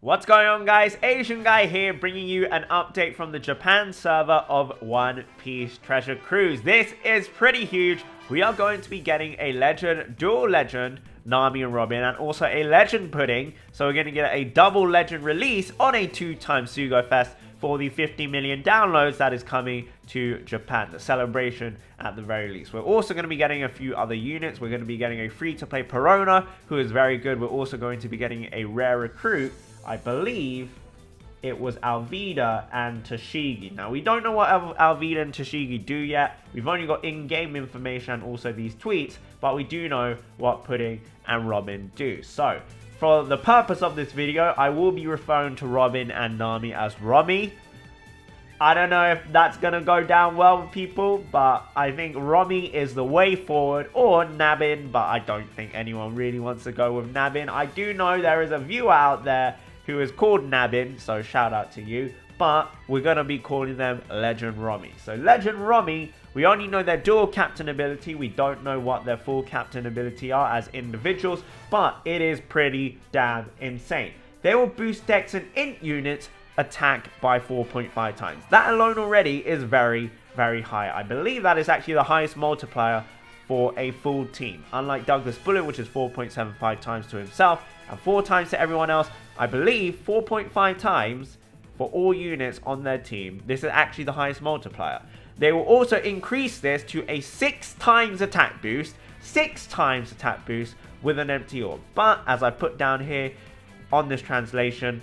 What's going on, guys? Asian Guy here, bringing you an update from the Japan server of One Piece Treasure Cruise. This is pretty huge. We are going to be getting a legend, dual legend, Nami and Robin, and also a legend pudding. So we're going to get a double legend release on a 2-time sugo-fest for the 50 million downloads that is coming to Japan, the celebration at the very least. We're also going to be getting a few other units. We're going to be getting a free-to-play Perona, who is very good. We're also going to be getting a rare recruit. I believe it was Alvida and Tashigi. Now, we don't know what Alvida and Tashigi do yet. We've only got in-game information and also these tweets, but we do know what Pudding and Robin do. So, for the purpose of this video, I will be referring to Robin and Nami as Romy. I don't know if that's going to go down well with people, but I think Romy is the way forward, or Nabin, but I don't think anyone really wants to go with Nabin. I do know there is a viewer out there who is called Nabin, so shout out to you, but we're going to be calling them Legend Romy. So Legend Romy, we only know their dual captain ability. We don't know what their full captain ability are as individuals, but it is pretty damn insane. They will boost Dex and Int units attack by 4.5 times. That alone already is very, very high. I believe that is actually the highest multiplier for a full team. Unlike Douglas Bullet, which is 4.75 times to himself and 4 times to everyone else, I believe 4.5 times for all units on their team. This is actually the highest multiplier. They will also increase this to a 6 times attack boost, 6 times attack boost with an empty orb. But as I put down here on this translation,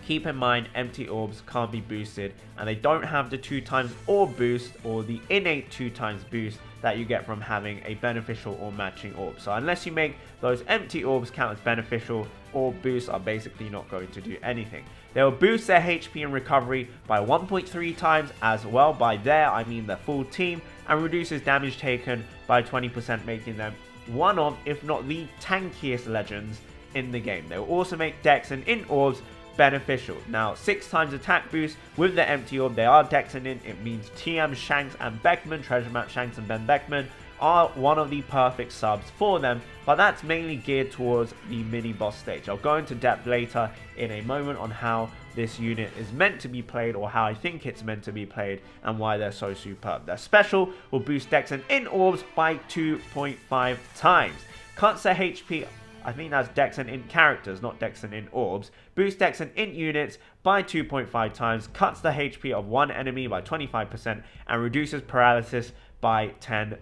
keep in mind empty orbs can't be boosted, and they don't have the 2 times orb boost or the innate 2 times boost that you get from having a beneficial or matching orb. So unless you make those empty orbs count as beneficial, orb boosts are basically not going to do anything. They will boost their HP and recovery by 1.3 times as well. By there, I mean the full team, and reduces damage taken by 20%, making them one of, if not the tankiest legends in the game. They will also make Dex and Int orbs beneficial. Now, 6 times attack boost with the empty orb. They are Dex and Int. It means TM, Shanks, and Beckman, Treasure Map Shanks and Ben Beckman, are one of the perfect subs for them, but that's mainly geared towards the mini boss stage. I'll go into depth later in a moment on how this unit is meant to be played, or how I think it's meant to be played, and why they're so superb. Their special will boost Dex and Int orbs by 2.5 times. Cuts their HP, I think that's Dex and Int characters, not Dex and Int orbs. Boost Dex and Int units by 2.5 times, cuts the HP of one enemy by 25%, and reduces paralysis by 10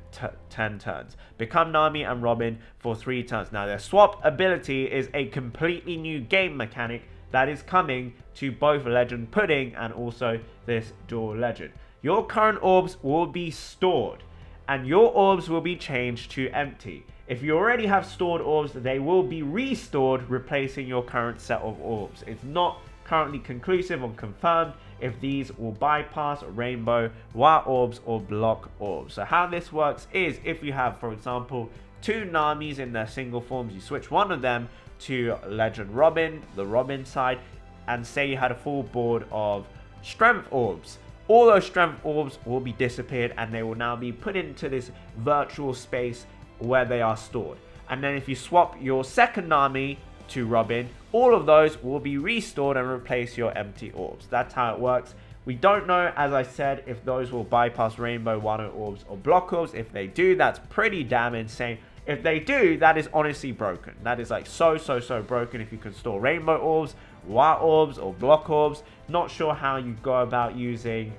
turns. Become Nami and Robin for 3 turns. Now, their swap ability is a completely new game mechanic that is coming to both Legend Pudding and also this dual legend. Your current orbs will be stored, and your orbs will be changed to empty. If you already have stored orbs, they will be restored, replacing your current set of orbs. It's not currently conclusive or confirmed if these will bypass rainbow, white orbs, or block orbs. So how this works is, if you have, for example, 2 Namis in their single forms, you switch one of them to Legend Robin, the Robin side, and say you had a full board of strength orbs. All those strength orbs will be disappeared, and they will now be put into this virtual space where they are stored. And then if you swap your second Nami to Robin, all of those will be restored and replace your empty orbs. That's how it works. We don't know, as I said, if those will bypass rainbow, Wano orbs, or block orbs. If they do, that's pretty damn insane. If they do, that is honestly broken. That is like so broken. If you can store rainbow orbs, white orbs, or block orbs. Not sure how you go about using,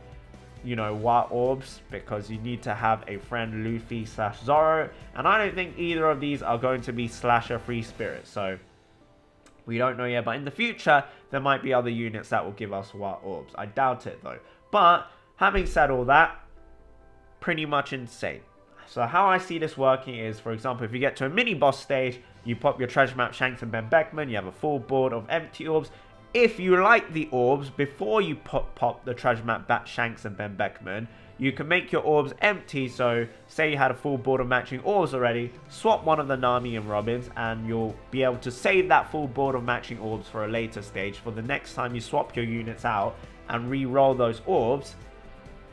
you know, white orbs, because you need to have a friend Luffy / Zoro, and I don't think either of these are going to be slasher free spirits, so we don't know yet. But in the future, there might be other units that will give us white orbs. I doubt it though. But having said all that, pretty much insane. So how I see this working is, for example, if you get to a mini boss stage, you pop your treasure map Shanks and Ben Beckman, you have a full board of empty orbs. If you like the orbs, before you pop the treasure map back Shanks and Ben Beckman, you can make your orbs empty. So say you had a full board of matching orbs already, swap one of the Nami and Robins, and you'll be able to save that full board of matching orbs for a later stage, for the next time you swap your units out and re-roll those orbs,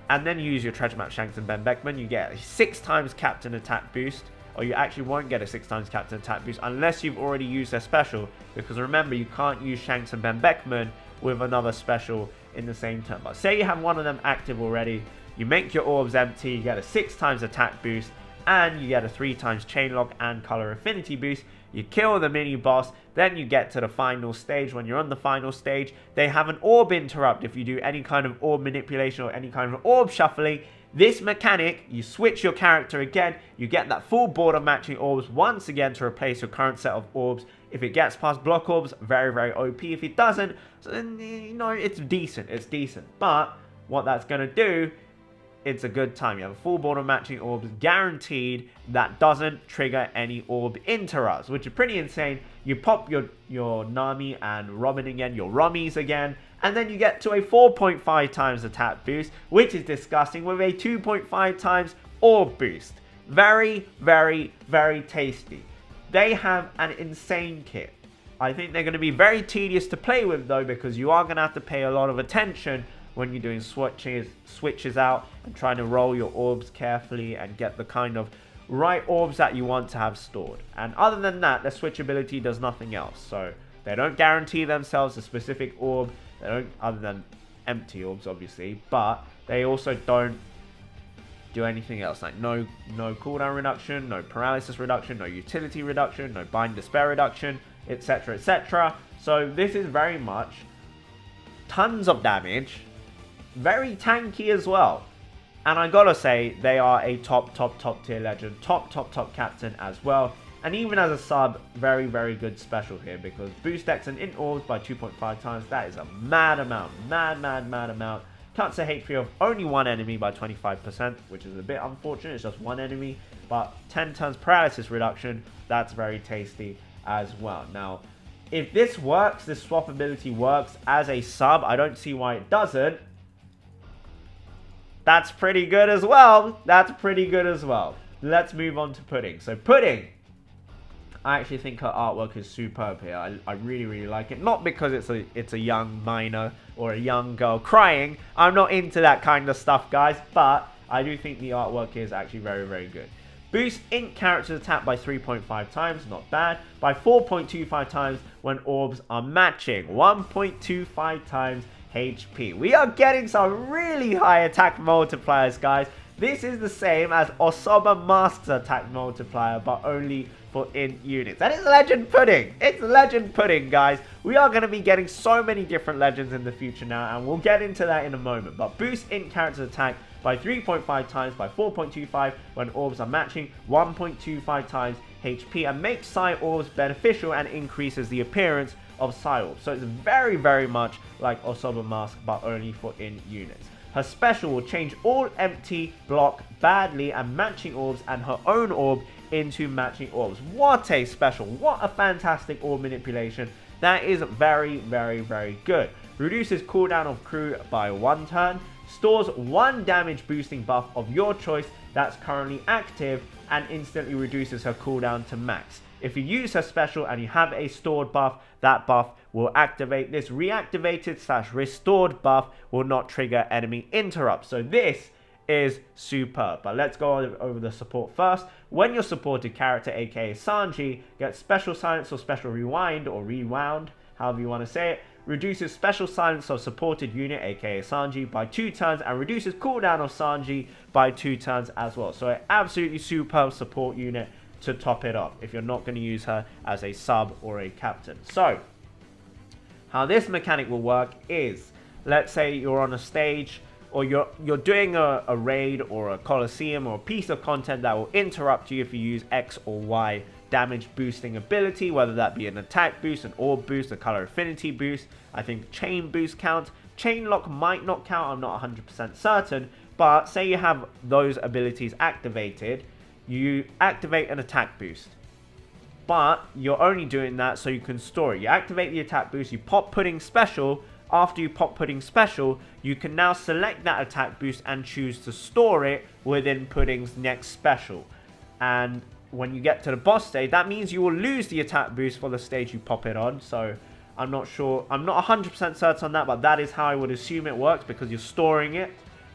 and then use your treasure map Shanks and Ben Beckman. You get a 6 times captain attack boost, or you actually won't get a 6 times captain attack boost unless you've already used their special, because remember, you can't use Shanks and Ben Beckman with another special in the same turn. But say you have one of them active already, you make your orbs empty, you get a 6 times attack boost, and you get a 3 times chain lock and color affinity boost. You kill the mini boss, then you get to the final stage. When you're on the final stage, they have an orb interrupt if you do any kind of orb manipulation or any kind of orb shuffling. This mechanic, you switch your character again, you get that full border matching orbs once again to replace your current set of orbs. If it gets past block orbs, very, very OP. If it doesn't, so then, you know, it's decent, But what that's going to do, it's a good time. You have a full border matching orbs guaranteed that doesn't trigger any orb interrupts, which is pretty insane. You pop your Nami and Robin again, your Rummies again, and then you get to a 4.5 times attack boost, which is disgusting, with a 2.5 times orb boost. Very, very, very tasty. They have an insane kit. I think they're going to be very tedious to play with though, because you are going to have to pay a lot of attention when you're doing switches out and trying to roll your orbs carefully and get the kind of right orbs that you want to have stored. And other than that, the switchability does nothing else. So they don't guarantee themselves a specific orb. They don't, other than empty orbs, obviously. But they also don't do anything else. Like no cooldown reduction, no paralysis reduction, no utility reduction, no bind despair reduction, etc., etc. So this is very much tons of damage. Very tanky as well. And I gotta say, they are a top tier legend. Top captain as well. And even as a sub, very, very good special here, because boost X and int orbs by 2.5 times. That is a mad amount. Mad amount. Cuts the HP of only one enemy by 25%, which is a bit unfortunate. It's just one enemy. But 10 turns paralysis reduction, that's very tasty as well. Now, if this works, this swap ability works as a sub, I don't see why it doesn't. That's pretty good as well. Let's move on to Pudding. So Pudding, I actually think her artwork is superb here. I really like it. Not because it's a young miner or a young girl crying. I'm not into that kind of stuff, guys. But I do think the artwork is actually very good. Boost int character's attack by 3.5 times, not bad. By 4.25 times when orbs are matching. 1.25 times HP. We are getting some really high attack multipliers, guys. This is the same as Osoba Mask's attack multiplier, but only for int units. And it's Legend Pudding. It's Legend Pudding, guys. We are going to be getting so many different legends in the future now, and we'll get into that in a moment. But boost int character's attack by 3.5 times, by 4.25 when orbs are matching, 1.25 times HP, and makes Psi orbs beneficial and increases the appearance of Psi orbs. So it's very much like Osoba Mask, but only for int units. Her special will change all empty, block, badly, and matching orbs and her own orb into matching orbs. What a special. What a fantastic orb manipulation. That is very good. Reduces cooldown of crew by 1 turn. Stores 1 damage boosting buff of your choice that's currently active and instantly reduces her cooldown to max. If you use her special and you have a stored buff, that buff will activate. This reactivated / restored buff will not trigger enemy interrupts. So this is superb. But let's go over the support first. When your supported character, aka Sanji, gets special silence or special rewind or rewound, however you want to say it, reduces special silence of supported unit, aka Sanji, by 2 turns and reduces cooldown of Sanji by 2 turns as well. So an absolutely superb support unit to top it off if you're not going to use her as a sub or a captain. So how this mechanic will work is, let's say you're on a stage or you're doing a raid or a coliseum or a piece of content that will interrupt you if you use X or Y damage boosting ability, whether that be an attack boost, an orb boost, a color affinity boost. I think chain boost counts. Chain lock might not count, I'm not 100% certain, but say you have those abilities activated, you activate an attack boost, but you're only doing that so you can store it. You activate the attack boost, you pop Pudding special. After you pop Pudding special, you can now select that attack boost and choose to store it within Pudding's next special. And when you get to the boss stage, that means you will lose the attack boost for the stage you pop it on. So I'm not sure, I'm not 100% certain on that, but that is how I would assume it works, because you're storing it.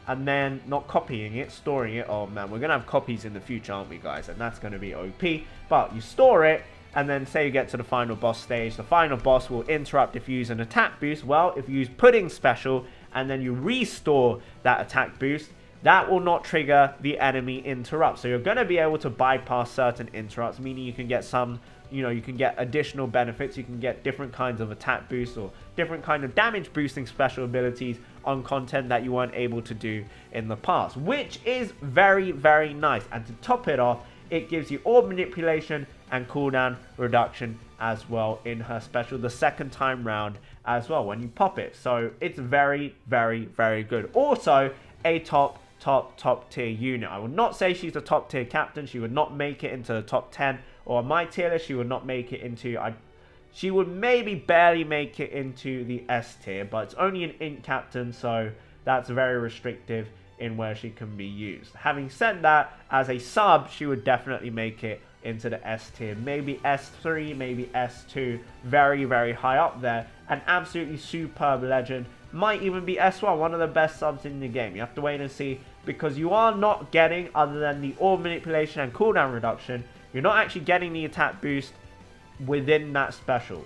and then not copying it, storing it. Oh man, we're going to have copies in the future, aren't we, guys? And that's going to be OP. But you store it, and then say you get to the final boss stage. The final boss will interrupt if you use an attack boost. Well, if you use Pudding Special, and then you restore that attack boost, that will not trigger the enemy interrupt. So you're going to be able to bypass certain interrupts, meaning you can get some, you can get additional benefits. You can get different kinds of attack boosts or different kind of damage boosting special abilities on content that you weren't able to do in the past, which is very, very nice. And to top it off, it gives you orb manipulation and cooldown reduction as well in her special the second time round as well when you pop it. So it's very, very, very good. Also, a top tier unit. I would not say she's a top tier captain. She would not make it into the top 10 or my tier list. She would not make it into, she would maybe barely make it into the S tier, but it's only an int captain, so that's very restrictive in where she can be used. Having said that, as a sub, she would definitely make it into the S tier, maybe S3, maybe S2, very, very high up there. An absolutely superb legend, might even be S1, one of the best subs in the game. You have to wait and see, because you are not getting, other than the orb manipulation and cooldown reduction, you're not actually getting the attack boost within that special.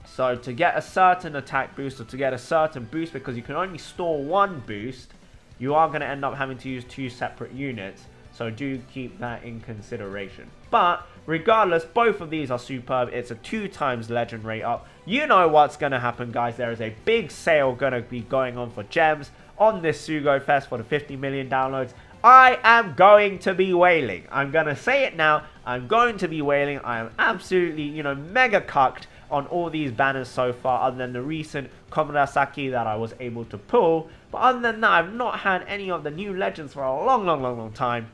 So to get a certain attack boost, or to get a certain boost, because you can only store one boost, you are going to end up having to use 2 separate units. So do keep that in consideration. But regardless, both of these are superb. It's a 2 times legend rate up. You know what's going to happen, guys. There is a big sale going to be going on for gems on this sugo-fest for the 50 million downloads. I am going to be wailing. I'm going to say it now. I'm going to be wailing. I am absolutely, mega cucked on all these banners so far, other than the recent Komurasaki that I was able to pull. But other than that, I've not had any of the new legends for a long time.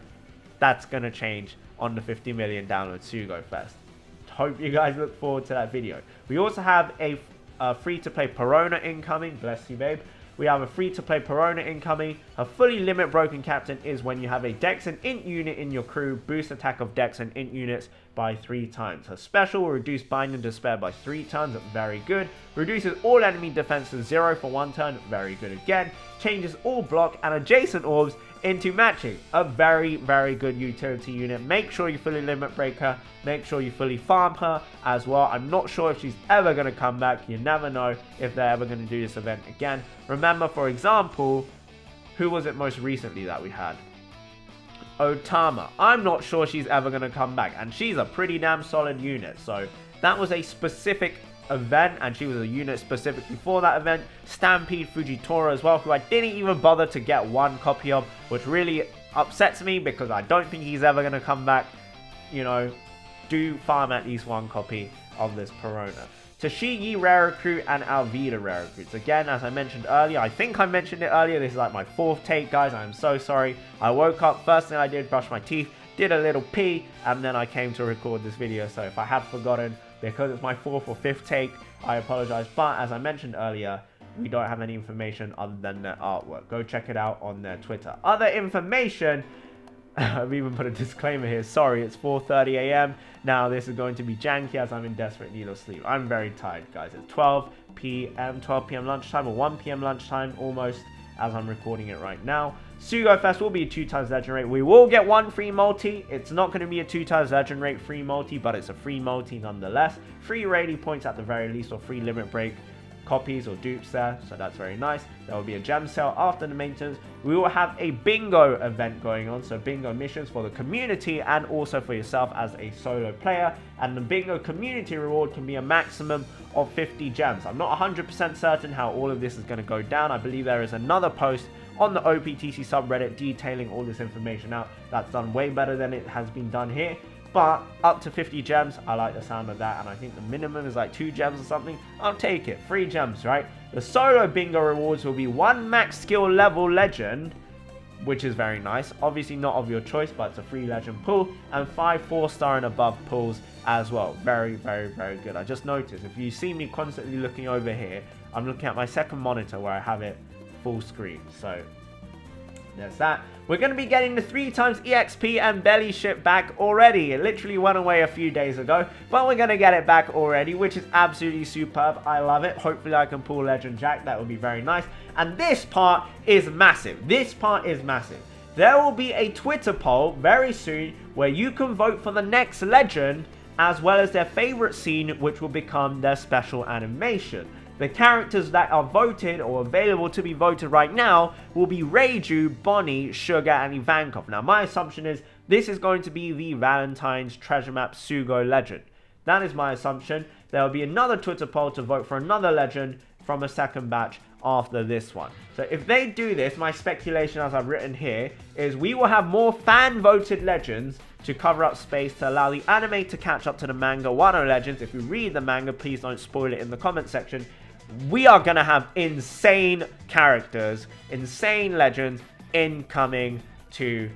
That's going to change on the 50 million download sugo-fest. Hope you guys look forward to that video. We also have a free-to-play Perona Incoming. Bless you, babe. We have a free-to-play Perona Incoming. A fully limit broken captain is when you have a Dex and Int unit in your crew. Boost attack of Dex and Int units by 3 times. Her special will reduce Bind and Despair by 3 turns. Very good. Reduces all enemy defense to 0 for 1 turn. Very good again. Changes all block and adjacent orbs into matching. A very, very good utility unit. Make sure you fully limit break her. Make sure you fully farm her as well. I'm not sure if she's ever going to come back. You never know if they're ever going to do this event again. Remember, for example, who was it most recently that we had? Otama. I'm not sure she's ever going to come back, and she's a pretty damn solid unit. So that was a specific event, and she was a unit specifically for that event. Stampede Fujitora as well, who I didn't even bother to get 1 copy of, which really upsets me because I don't think he's ever going to come back. Do farm at least 1 copy of this Perona. Tashigi rare recruit and Alvida rare recruits. Again, as I mentioned earlier, I think I mentioned it earlier, this is like my 4th take, guys. I'm so sorry. I woke up, first thing I did, brush my teeth, did a little pee, and then I came to record this video. So if I had forgotten, because it's my 4th or 5th take, I apologize. But as I mentioned earlier, we don't have any information other than their artwork. Go check it out on their Twitter. Other information, I've even put a disclaimer here. Sorry, it's 4:30 a.m. Now this is going to be janky as I'm in desperate need of sleep. I'm very tired, guys. It's 12 p.m. lunchtime, or 1 p.m. lunchtime almost, as I'm recording it right now. sugo-fest will be a 2 times legend rate. We will get 1 free multi. It's not going to be a 2 times legend rate free multi, but it's a free multi nonetheless. Free rating points at the very least, or free limit break copies or dupes there, so that's very nice. There will be a gem sale after the maintenance. We will have a bingo event going on, so bingo missions for the community and also for yourself as a solo player, and the bingo community reward can be a maximum of 50 gems. I'm not 100% certain how all of this is going to go down. I believe there is another post on the OPTC subreddit detailing all this information out. That's done way better than it has been done here. But up to 50 gems, I like the sound of that. And I think the minimum is like 2 gems or something. I'll take it. 3 gems, right? The solo bingo rewards will be 1 max skill level legend, which is very nice. Obviously not of your choice, but it's a free legend pool. And 5 4-star and above pools as well. Very, very, very good. I just noticed, if you see me constantly looking over here, I'm looking at my second monitor where I have it full screen. So There's that. We're going to be getting the 3 times EXP and belly ship back already. It literally went away a few days ago, but we're going to get it back already, which is absolutely superb. I love it. Hopefully I can pull Legend Jack. That would be very nice. And this part is massive. This part is massive. There will be a Twitter poll very soon where you can vote for the next legend as well as their favorite scene, which will become their special animation. The characters that are voted or available to be voted right now will be Reiju, Bonnie, Sugar, and Ivankov. Now, my assumption is this is going to be the Valentine's Treasure Map Sugo legend. That is my assumption. There will be another Twitter poll to vote for another legend from a second batch after this one. So if they do this, my speculation as I've written here is we will have more fan-voted legends to cover up space to allow the anime to catch up to the manga Wano Legends. If you read the manga, please don't spoil it in the comment section. We are going to have insane characters, insane legends incoming to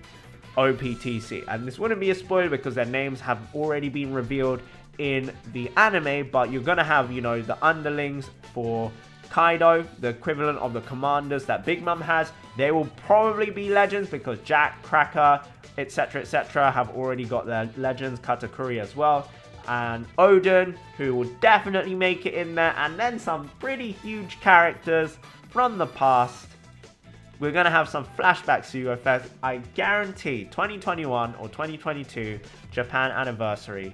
OPTC. And this wouldn't be a spoiler because their names have already been revealed in the anime, but you're going to have, you know, the underlings for Kaido, the equivalent of the commanders that Big Mom has. They will probably be legends because Jack, Cracker, etc., have already got their legends, Katakuri as well. And Odin, who will definitely make it in there, and then some pretty huge characters from the past. We're going to have some flashback sugo-fest. I guarantee 2021 or 2022 Japan anniversary,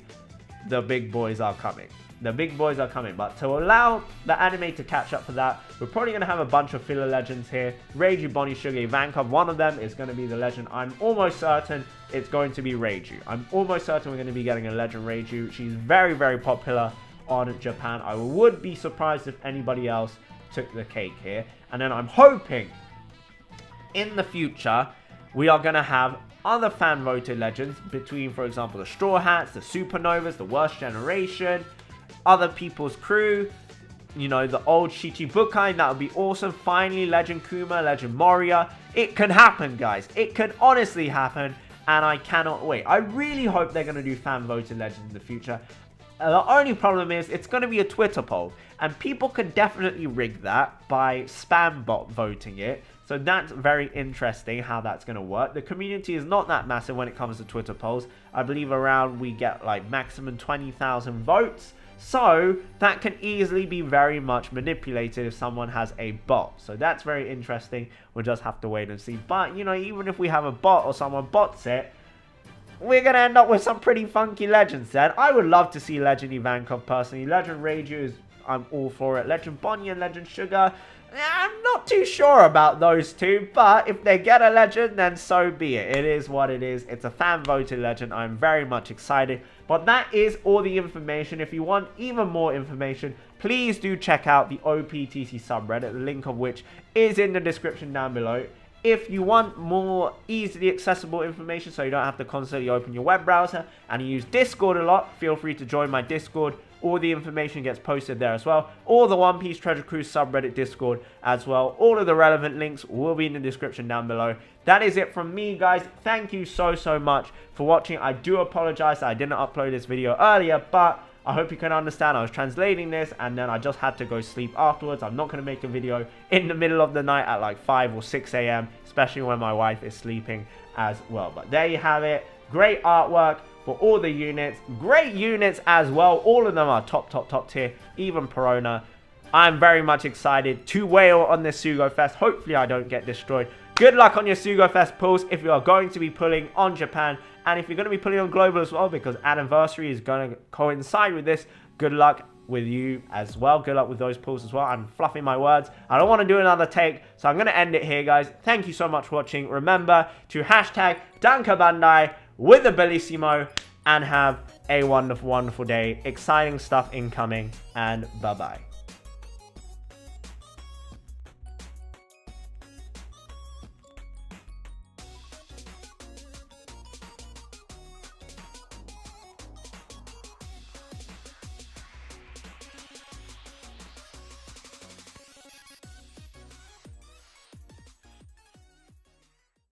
the big boys are coming. The big boys are coming, but to allow the anime to catch up for that, we're probably going to have a bunch of filler legends here. Reiju, Bonnie, Sugar, Ivankov, one of them is going to be the legend. I'm almost certain it's going to be Reiju. I'm almost certain we're going to be getting a legend Reiju. She's very, very popular on Japan. I would be surprised if anybody else took the cake here. And then I'm hoping in the future, we are going to have other fan-voted legends between, for example, the Straw Hats, the Supernovas, the Worst Generation, other people's crew, you know, the old Shichibukai. That would be awesome. Finally, Legend Kuma, Legend Moria. It can happen, guys. It can honestly happen, and I cannot wait. I really hope they're going to do fan-voted legends in the future. The only problem is it's going to be a Twitter poll, and people can definitely rig that by spam bot voting it. So that's very interesting how that's going to work. The community is not that massive when it comes to Twitter polls. I believe around we get like maximum 20,000 votes. So that can easily be very much manipulated if someone has a bot. So that's very interesting. We'll just have to wait and see. But, you know, even if we have a bot or someone bots it, we're going to end up with some pretty funky legends then. I would love to see Legend Ivankov personally. Legend Reiju is, I'm all for it. Legend Bonnie and Legend Sugar, I'm not too sure about those two, but if they get a legend, then so be it. It is what it is. It's a fan-voted legend. I'm very much excited. But that is all the information. If you want even more information, please do check out the OPTC subreddit, the link of which is in the description down below. If you want more easily accessible information so you don't have to constantly open your web browser and you use Discord a lot, feel free to join my Discord. All the information gets posted there as well. Or the One Piece Treasure Cruise subreddit Discord as well. All of the relevant links will be in the description down below. That is it from me, guys. Thank you so much for watching. I do apologize that I didn't upload this video earlier, but I hope you can understand. I was translating this and then I just had to go sleep afterwards. I'm not going to make a video in the middle of the night at like 5 or 6 a.m., especially when my wife is sleeping as well. But there you have it. Great artwork for all the units. Great units as well. All of them are top tier. Even Perona. I'm very much excited to wail on this sugo-fest. Hopefully I don't get destroyed. Good luck on your sugo-fest pulls if you are going to be pulling on Japan. And if you're going to be pulling on global as well, because anniversary is going to coincide with this, good luck with you as well. Good luck with those pulls as well. I'm fluffing my words. I don't want to do another take, so I'm going to end it here, guys. Thank you so much for watching. Remember to hashtag Danka Bandai with the Bellissimo and have a wonderful day. Exciting stuff incoming, and bye-bye.